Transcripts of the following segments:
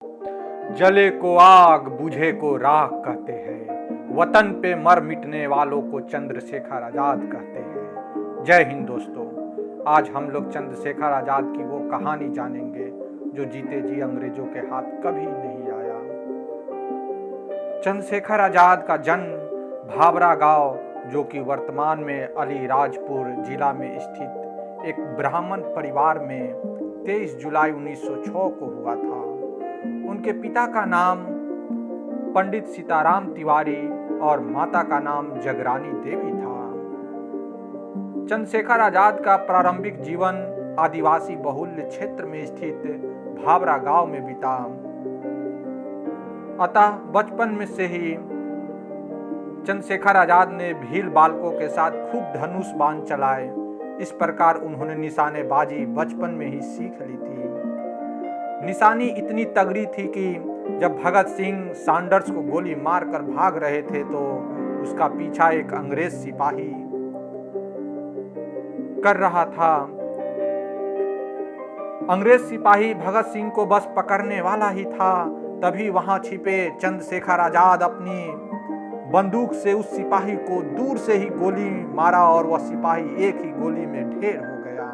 जले को आग बुझे को राख कहते हैं, वतन पे मर मिटने वालों को चंद्रशेखर आजाद कहते हैं। जय हिंद दोस्तों, आज हम लोग चंद्रशेखर आजाद की वो कहानी जानेंगे जो जीते जी अंग्रेजों के हाथ कभी नहीं आया। चंद्रशेखर आजाद का जन्म भाबरा गांव, जो कि वर्तमान में अलीराजपुर जिला में स्थित एक ब्राह्मण परिवार में 23 जुलाई 1906 को हुआ था। उनके पिता का नाम पंडित सीताराम तिवारी और माता का नाम जगरानी देवी था। चंद्रशेखर आजाद का प्रारंभिक जीवन आदिवासी बहुल्य क्षेत्र में स्थित भाबरा गांव में बीता। अतः बचपन में से ही चंद्रशेखर आजाद ने भील बालकों के साथ खूब धनुष बाण चलाए। इस प्रकार उन्होंने निशानेबाजी बचपन में ही सीख ली थी। निशानी इतनी तगड़ी थी कि जब भगत सिंह सैंडर्स को गोली मारकर भाग रहे थे तो उसका पीछा एक अंग्रेज सिपाही कर रहा था। अंग्रेज सिपाही भगत सिंह को बस पकड़ने वाला ही था, तभी वहां छिपे चंद्रशेखर आजाद अपनी बंदूक से उस सिपाही को दूर से ही गोली मारा और वह सिपाही एक ही गोली में ढेर हो गया।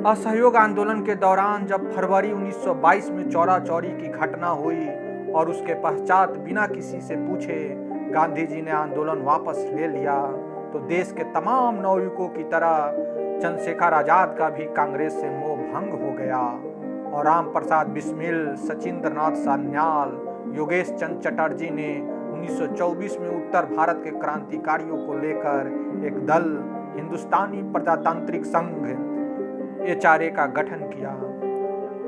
असहयोग आंदोलन के दौरान जब फरवरी 1922 में चौरा चौरी की घटना हुई और उसके पश्चात बिना किसी से पूछे गांधी जी ने आंदोलन वापस ले लिया, तो देश के तमाम नवयुवकों की तरह चंद्रशेखर आजाद का भी कांग्रेस से मोह भंग हो गया और राम प्रसाद बिस्मिल, सचिंद्रनाथ सान्याल, योगेश चंद्र चटर्जी ने 1924 में उत्तर भारत के क्रांतिकारियों को लेकर एक दल हिंदुस्तानी प्रजातांत्रिक संघ HRA का गठन किया।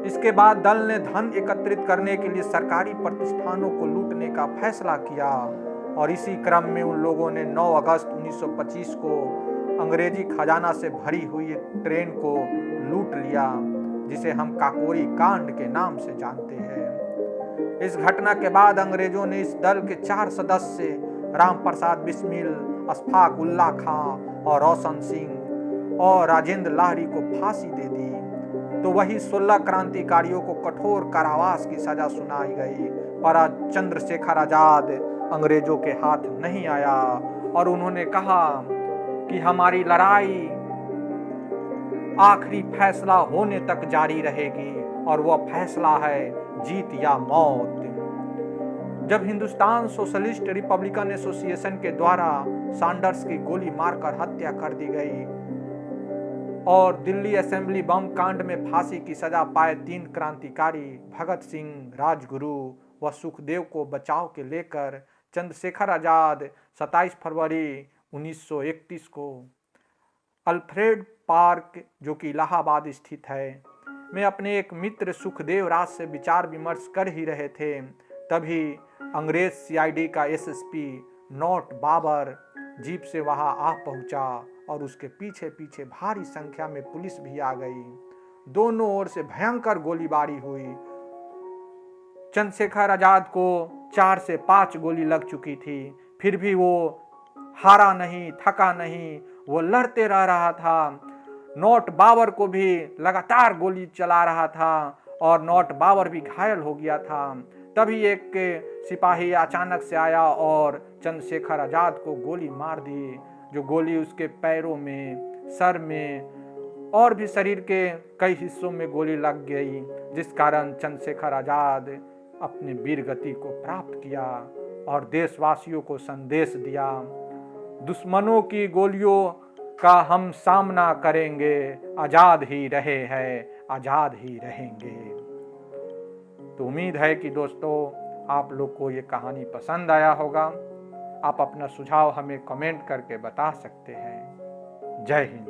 इसके बाद दल ने धन एकत्रित करने के लिए सरकारी प्रतिष्ठानों को लूटने का फैसला किया और इसी क्रम में उन लोगों ने 9 अगस्त 1925 को अंग्रेजी खजाना से भरी हुई ट्रेन को लूट लिया, जिसे हम काकोरी कांड के नाम से जानते हैं। इस घटना के बाद अंग्रेजों ने इस दल के 4 सदस्य राम प्रसाद बिस्मिल, अशफाक उल्लाह खां और रोशन सिंह और राजेंद्र लाहिड़ी को फांसी दे दी। तो वही 16 क्रांतिकारियों को कठोर कारावास की सजा सुनाई गई, पर चंद्रशेखर आजाद अंग्रेजों के हाथ नहीं आया और उन्होंने कहा कि हमारी लड़ाई आखिरी फैसला होने तक जारी रहेगी और वह फैसला है जीत या मौत। जब हिंदुस्तान सोशलिस्ट रिपब्लिकन एसोसिएशन के द्वारा सैंडर्स की गोली मारकर हत्या कर दी गई और दिल्ली असेंबली बम कांड में फांसी की सजा पाए 3 क्रांतिकारी भगत सिंह, राजगुरु व सुखदेव को बचाव के लेकर चंद्रशेखर आजाद 27 फरवरी 1931 को अल्फ्रेड पार्क, जो कि इलाहाबाद स्थित है, में अपने एक मित्र सुखदेव राज से विचार विमर्श कर ही रहे थे। तभी अंग्रेज CID का SSP नॉट बाबर जीप से वहां आ पहुंचा और उसके पीछे पीछे भारी संख्या में पुलिस भी आ गई। दोनों ओर से भयंकर गोलीबारी हुई। चंद्रशेखर आजाद को 4 से 5 गोली लग चुकी थी, फिर भी वो हारा नहीं, थका नहीं, वो लड़ते रह रहा था। नॉट बाबर को भी लगातार गोली चला रहा था और नॉट बाबर भी घायल हो गया था। तभी एक सिपाही अचानक से आया और चंद्रशेखर आजाद को गोली मार दी, जो गोली उसके पैरों में, सर में और भी शरीर के कई हिस्सों में गोली लग गई, जिस कारण चंद्रशेखर आजाद अपने वीर गति को प्राप्त किया और देशवासियों को संदेश दिया, दुश्मनों की गोलियों का हम सामना करेंगे, आजाद ही रहे हैं, आजाद ही रहेंगे। तो उम्मीद है कि दोस्तों आप लोग को ये कहानी पसंद आया होगा। आप अपना सुझाव हमें कमेंट करके बता सकते हैं। जय हिंद।